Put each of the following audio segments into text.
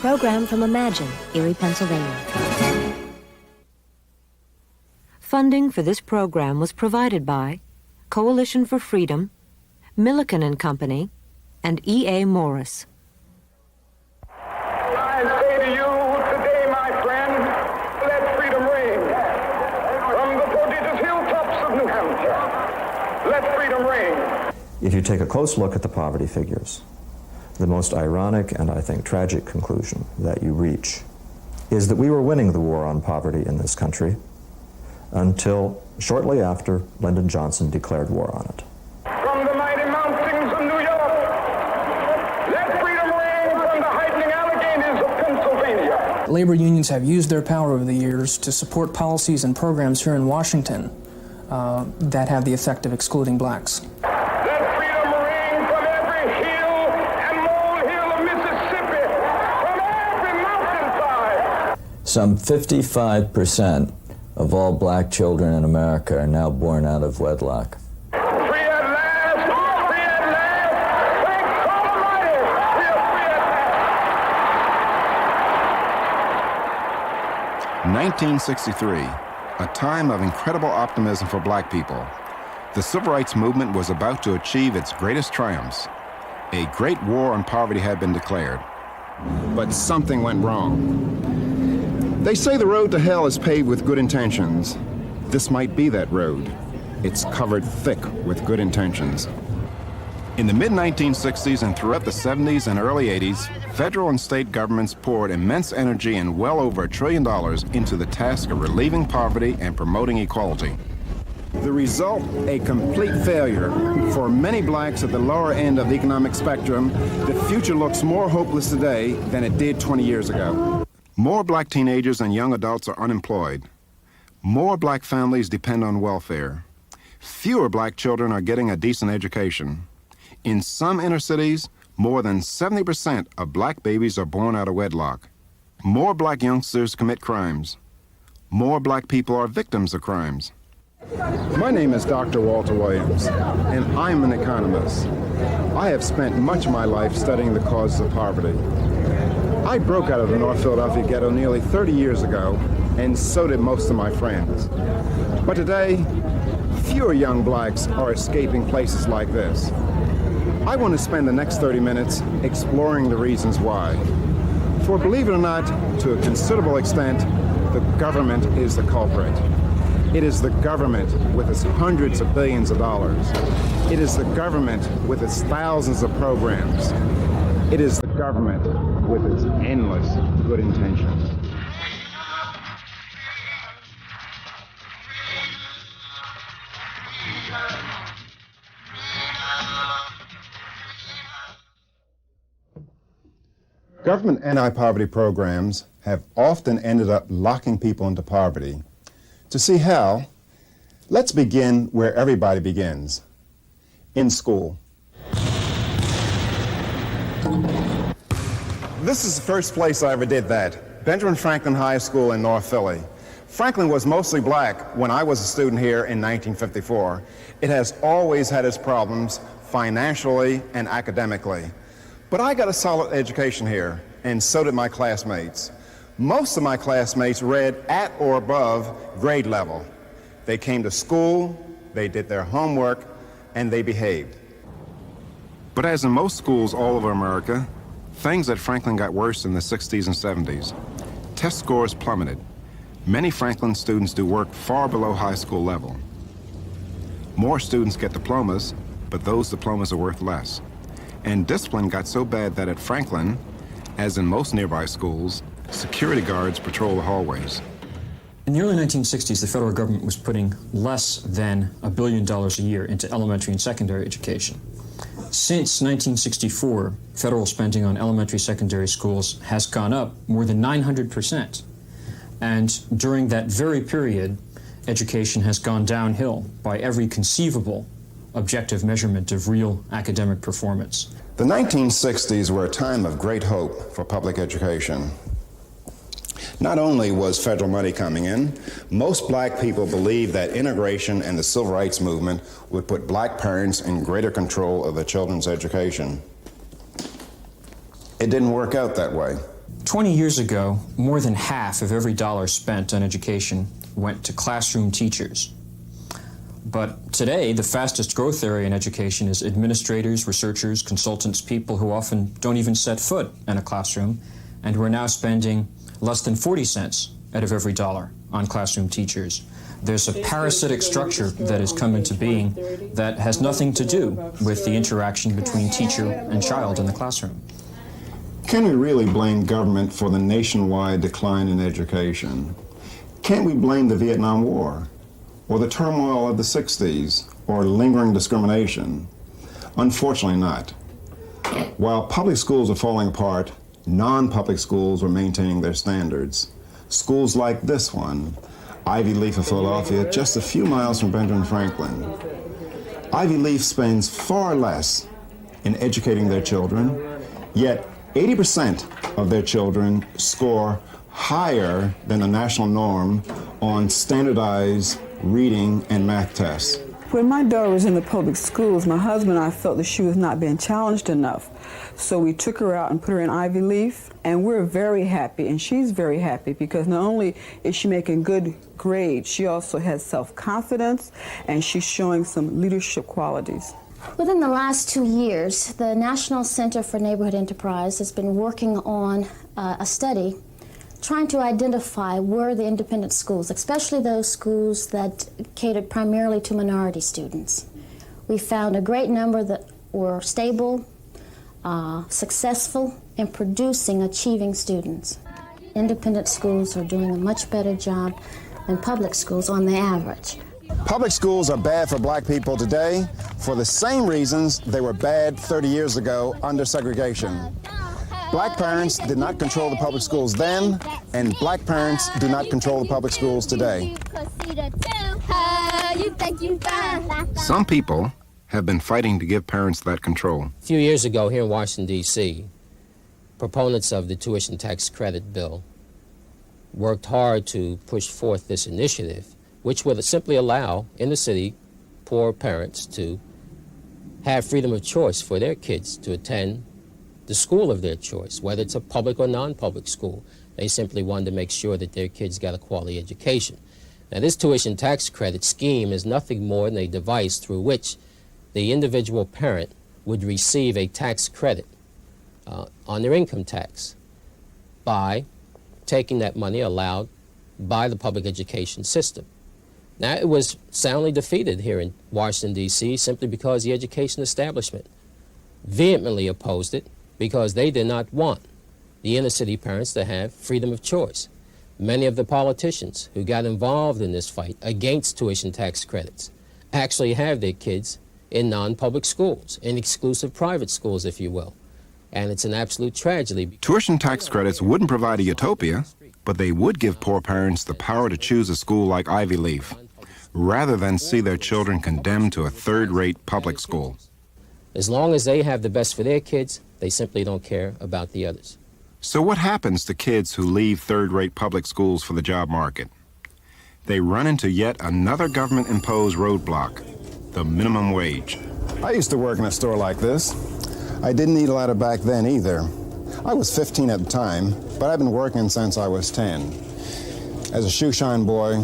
program from Imagine, Erie, Pennsylvania. Funding for this program was provided by Coalition for Freedom, Milliken and Company, and E.A. Morris. I say to you today, my friend, let freedom ring. From the prodigious hilltops of New Hampshire, let freedom ring. If you take a close look at the poverty figures, the most ironic and I think tragic conclusion that you reach is that we were winning the war on poverty in this country until shortly after Lyndon Johnson declared war on it. From the mighty mountains of New York, let freedom ring from the heightening Alleghenies of Pennsylvania. Labor unions have used their power over the years to support policies and programs here in Washington that have the effect of excluding blacks. Let freedom ring from every hill and molehill of Mississippi, from every mountainside. Some 55% of all black children in America are now born out of wedlock. Free at last! Free at last! Thank God Almighty! We are free at last! 1963, a time of incredible optimism for black people. The civil rights movement was about to achieve its greatest triumphs. A great war on poverty had been declared. But something went wrong. They say the road to hell is paved with good intentions. This might be that road. It's covered thick with good intentions. In the mid-1960s and throughout the 70s and early 80s, federal and state governments poured immense energy and well over $1 trillion into the task of relieving poverty and promoting equality. The result, a complete failure. For many blacks at the lower end of the economic spectrum, the future looks more hopeless today than it did 20 years ago. More black teenagers and young adults are unemployed. More black families depend on welfare. Fewer black children are getting a decent education. In some inner cities, more than 70% of black babies are born out of wedlock. More black youngsters commit crimes. More black people are victims of crimes. My name is Dr. Walter Williams, and I'm an economist. I have spent much of my life studying the causes of poverty. I broke out of the North Philadelphia ghetto nearly 30 years ago, and so did most of my friends. But today, fewer young blacks are escaping places like this. I want to spend the next 30 minutes exploring the reasons why. For believe it or not, to a considerable extent, the government is the culprit. It is the government with its hundreds of billions of dollars. It is the government with its thousands of programs. It is the government with its endless good intentions. Government anti-poverty programs have often ended up locking people into poverty. To see how, let's begin where everybody begins, in school. This is the first place I ever did that, Benjamin Franklin High School in North Philly. Franklin was mostly black when I was a student here in 1954. It has always had its problems financially and academically. But I got a solid education here, and so did my classmates. Most of my classmates read at or above grade level. They came to school, they did their homework, and they behaved. But as in most schools all over America, things at Franklin got worse in the 60s and 70s. Test scores plummeted. Many Franklin students do work far below high school level. More students get diplomas, but those diplomas are worth less. And discipline got so bad that at Franklin, as in most nearby schools, security guards patrol the hallways. In the early 1960s, the federal government was putting less than $1 billion a year into elementary and secondary education. Since 1964, federal spending on elementary secondary schools has gone up more than 900%. And during that very period, education has gone downhill by every conceivable objective measurement of real academic performance. The 1960s were a time of great hope for public education. Not only was federal money coming in, most black people believed that integration and the civil rights movement would put black parents in greater control of their children's education. It didn't work out that way. 20 years ago, more than half of every dollar spent on education went to classroom teachers. But today, the fastest growth area in education is administrators, researchers, consultants, people who often don't even set foot in a classroom, and who are now spending less than 40 cents out of every dollar on classroom teachers. There's a parasitic structure that has come into being that has nothing to do with the interaction between teacher and child in the classroom. Can we really blame government for the nationwide decline in education? Can't we blame the Vietnam War, or the turmoil of the 60s, or lingering discrimination? Unfortunately not. While public schools are falling apart, non-public schools are maintaining their standards. Schools like this one, Ivy Leaf of Philadelphia, just a few miles from Benjamin Franklin. Ivy Leaf spends far less in educating their children, yet 80% of their children score higher than the national norm on standardized reading and math tests. When my daughter was in the public schools, my husband and I felt that she was not being challenged enough. So we took her out and put her in Ivy Leaf, and we're very happy, and she's very happy, because not only is she making good grades, she also has self-confidence, and she's showing some leadership qualities. Within the last 2 years, the National Center for Neighborhood Enterprise has been working on a study trying to identify where the independent schools, especially those schools that catered primarily to minority students. We found a great number that were stable, successful in producing achieving students. Independent schools are doing a much better job than public schools on the average. Public schools are bad for black people today for the same reasons they were bad 30 years ago under segregation. Black parents did not control the public schools then, and black parents do not control the public schools today. Some people have been fighting to give parents that control. A few years ago here in Washington, D.C., proponents of the tuition tax credit bill worked hard to push forth this initiative, which would simply allow, in the city, poor parents to have freedom of choice for their kids to attend the school of their choice, whether it's a public or non-public school. They simply wanted to make sure that their kids got a quality education. Now, this tuition tax credit scheme is nothing more than a device through which the individual parent would receive a tax credit on their income tax by taking that money allowed by the public education system. Now, it was soundly defeated here in Washington, D.C., simply because the education establishment vehemently opposed it, because they did not want the inner city parents to have freedom of choice. Many of the politicians who got involved in this fight against tuition tax credits actually have their kids in non-public schools, in exclusive private schools, if you will. And it's an absolute tragedy. Tuition tax credits wouldn't provide a utopia, but they would give poor parents the power to choose a school like Ivy Leaf, rather than see their children condemned to a third-rate public school. As long as they have the best for their kids, they simply don't care about the others. So what happens to kids who leave third-rate public schools for the job market? They run into yet another government-imposed roadblock, the minimum wage. I used to work in a store like this. I didn't need a ladder back then either. I was 15 at the time, but I've been working since I was 10. As a shoeshine boy,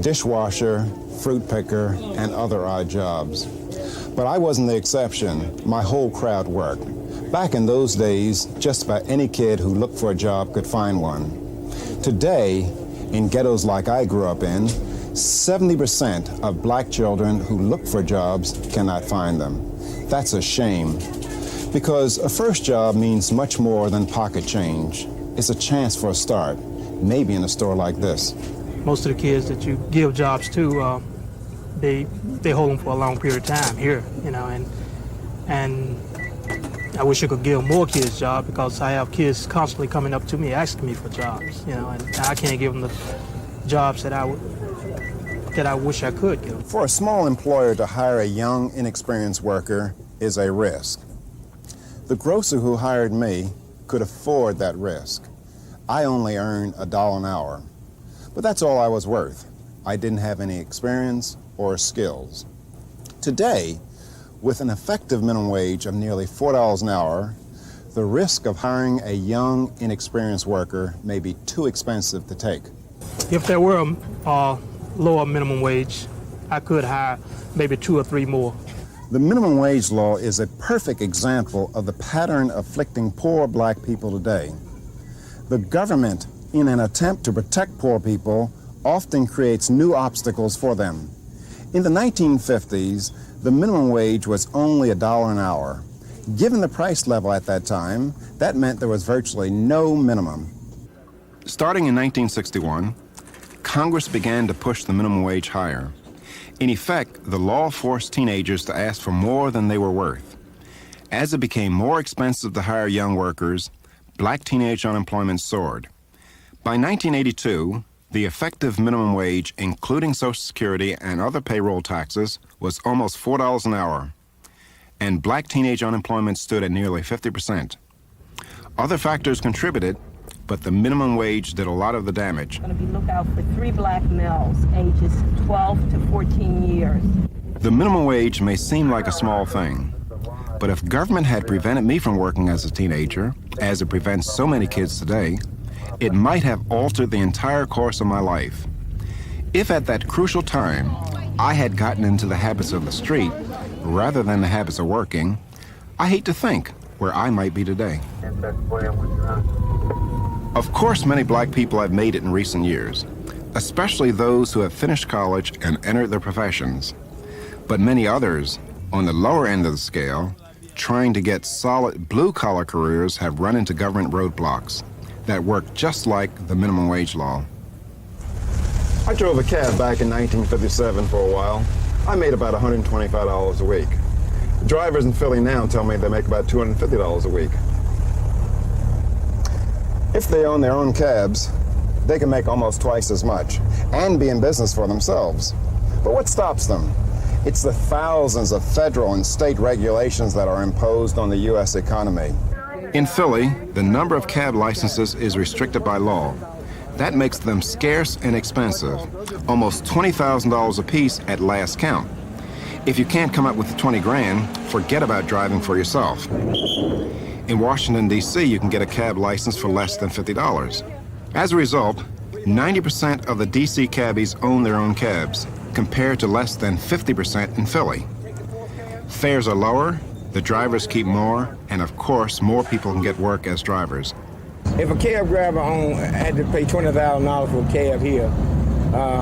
dishwasher, fruit picker, and other odd jobs. But I wasn't the exception. My whole crowd worked. Back in those days, just about any kid who looked for a job could find one. Today, in ghettos like I grew up in, 70% of black children who look for jobs cannot find them. That's a shame, because a first job means much more than pocket change. It's a chance for a start, maybe in a store like this. Most of the kids that you give jobs to, they hold them for a long period of time here, you know, and I wish I could give more kids jobs, because I have kids constantly coming up to me asking me for jobs, you know, and I can't give them the jobs that I wish I could give them. For a small employer to hire a young, inexperienced worker is a risk. The grocer who hired me could afford that risk. I only earned $1 an hour, but that's all I was worth. I didn't have any experience or skills. Today, with an effective minimum wage of nearly $4 an hour, the risk of hiring a young, inexperienced worker may be too expensive to take. If there were a lower minimum wage, I could hire maybe 2 or 3 more. The minimum wage law is a perfect example of the pattern afflicting poor black people today. The government, in an attempt to protect poor people, often creates new obstacles for them. In the 1950s, the minimum wage was only $1 an hour. Given the price level at that time, that meant there was virtually no minimum. Starting in 1961, Congress began to push the minimum wage higher. In effect, the law forced teenagers to ask for more than they were worth. As it became more expensive to hire young workers, black teenage unemployment soared. By 1982, the effective minimum wage, including Social Security and other payroll taxes, was almost $4 an hour, and black teenage unemployment stood at nearly 50%. Other factors contributed, but the minimum wage did a lot of the damage. Going to be lookout for 3 black males, ages 12 to 14 years. The minimum wage may seem like a small thing, but if government had prevented me from working as a teenager, as it prevents so many kids today, it might have altered the entire course of my life. If at that crucial time I had gotten into the habits of the street rather than the habits of working, I hate to think where I might be today. Of course, many black people have made it in recent years, especially those who have finished college and entered their professions. But many others, on the lower end of the scale, trying to get solid blue-collar careers have run into government roadblocks that work just like the minimum wage law. I drove a cab back in 1957 for a while. I made about $125 a week. Drivers in Philly now tell me they make about $250 a week. If they own their own cabs, they can make almost twice as much and be in business for themselves. But what stops them? It's the thousands of federal and state regulations that are imposed on the U.S. economy. In Philly, the number of cab licenses is restricted by law. That makes them scarce and expensive, almost $20,000 apiece at last count. If you can't come up with the 20 grand, forget about driving for yourself. In Washington, D.C., you can get a cab license for less than $50. As a result, 90% of the D.C. cabbies own their own cabs, compared to less than 50% in Philly. Fares are lower, the drivers keep more, and of course, more people can get work as drivers. If a cab driver had to pay $20,000 for a cab here,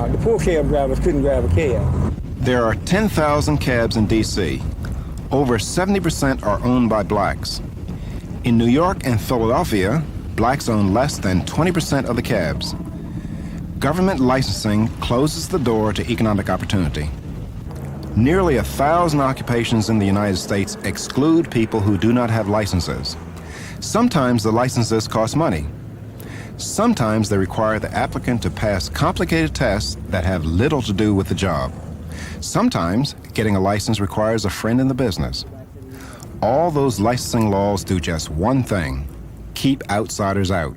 the poor cab drivers couldn't grab a cab. There are 10,000 cabs in D.C. Over 70% are owned by blacks. In New York and Philadelphia, blacks own less than 20% of the cabs. Government licensing closes the door to economic opportunity. Nearly 1,000 occupations in the United States exclude people who do not have licenses. Sometimes the licenses cost money. Sometimes they require the applicant to pass complicated tests that have little to do with the job. Sometimes getting a license requires a friend in the business. All those licensing laws do just one thing: keep outsiders out.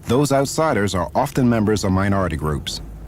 Those outsiders are often members of minority groups.